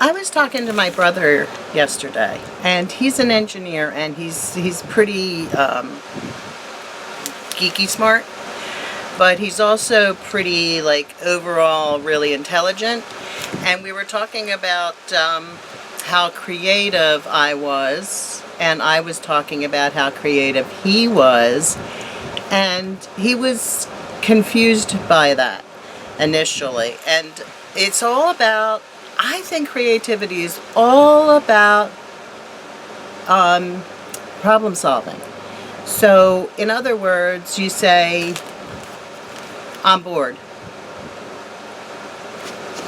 I was talking to my brother yesterday, and he's an engineer, and he's pretty geeky smart, but he's also pretty, like, overall really intelligent. And we were talking about how creative I was, and I was talking about how creative he was, and he was confused by that initially. And it's all about, I think creativity is all about problem solving. So, in other words, you say, I'm bored.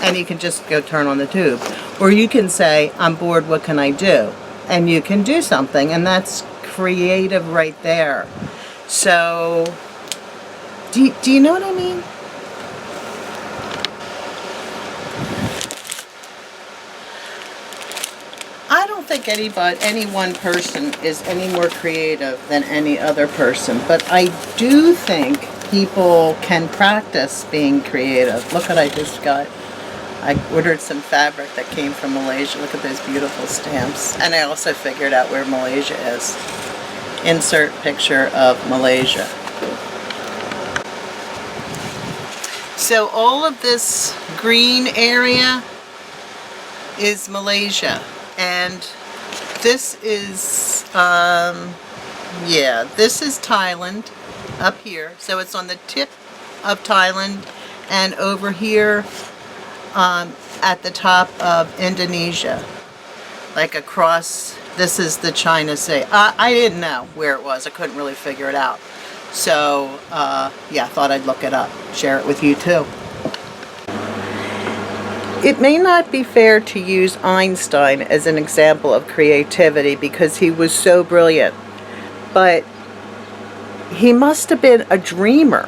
And you can just go turn on the tube. Or you can say, I'm bored, what can I do? And you can do something, and that's creative right there. So, do you know what I mean? I don't think any one person is any more creative than any other person, but I do think people can practice being creative. Look what I just got. I ordered some fabric that came from Malaysia. Look at those beautiful stamps. And I also figured out where Malaysia is. Insert picture of Malaysia. So all of this green area is Malaysia. And this is, this is Thailand up here. So it's on the tip of Thailand, and over here at the top of Indonesia, like across, this is the China Sea. I didn't know where it was. I couldn't really figure it out. So, yeah, thought I'd look it up, share it with you too. It may not be fair to use Einstein as an example of creativity because he was so brilliant, but he must have been a dreamer.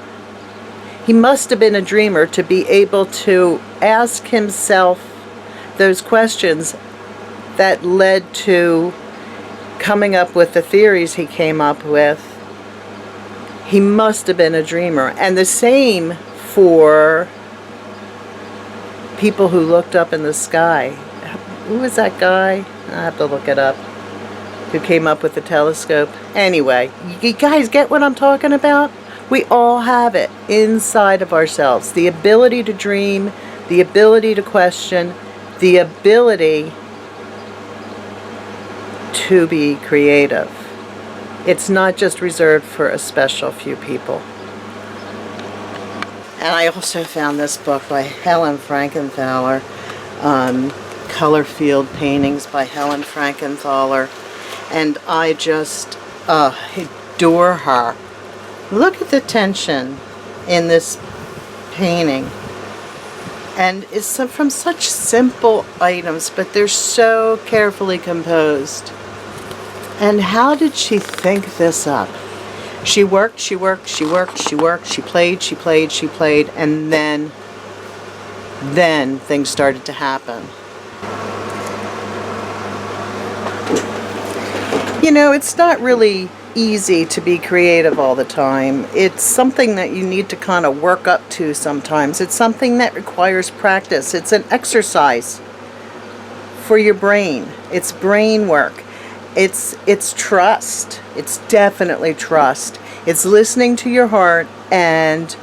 He must have been a dreamer to be able to ask himself those questions that led to coming up with the theories he came up with. He must have been a dreamer. And the same for people who looked up in the sky. Who was that guy? I have to look it up. Who came up with the telescope. Anyway, you guys get what I'm talking about? We all have it inside of ourselves. The ability to dream, the ability to question, the ability to be creative. It's not just reserved for a special few people. And I also found this book by Helen Frankenthaler, Color Field Paintings by Helen Frankenthaler, and I just adore her. Look at the tension in this painting. And it's from such simple items, but they're so carefully composed. And how did she think this up? She worked, she worked, she worked, she worked, she played, she played, she played, and then things started to happen. You know, it's not really easy to be creative all the time. It's something that you need to kind of work up to sometimes. It's something that requires practice. It's an exercise for your brain. It's brain work. It's trust. It's definitely trust. It's listening to your heart and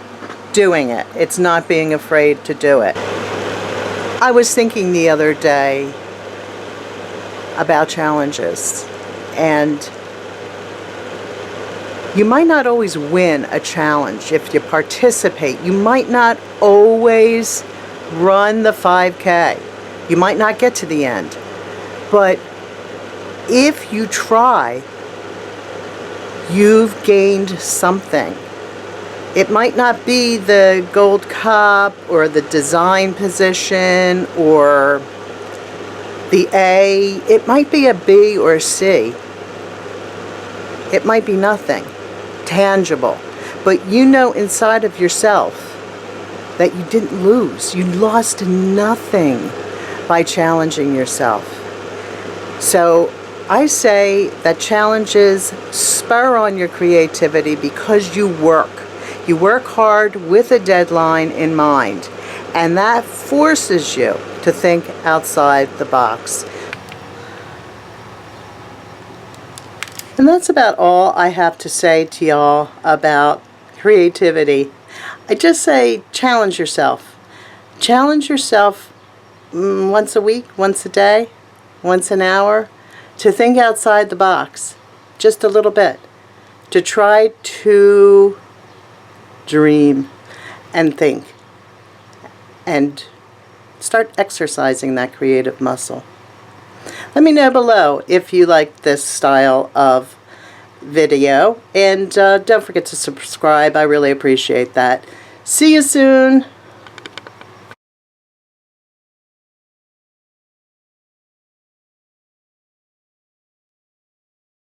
doing it. It's not being afraid to do it. I was thinking the other day about challenges, and you might not always win a challenge if you participate. You might not always run the 5K. You might not get to the end. But if you try, you've gained something. It might not be the gold cup or the design position or the A. It might be a B or a C. It might be nothing tangible. But you know inside of yourself that you didn't lose. You lost nothing by challenging yourself. So I say that challenges spur on your creativity because you work. You work hard with a deadline in mind. And that forces you to think outside the box. And that's about all I have to say to y'all about creativity. I just say challenge yourself. Challenge yourself once a week, once a day, once an hour, to think outside the box just a little bit, to try to dream and think and start exercising that creative muscle. Let me know below if you like this style of video, and don't forget to subscribe. I really appreciate that. See you soon.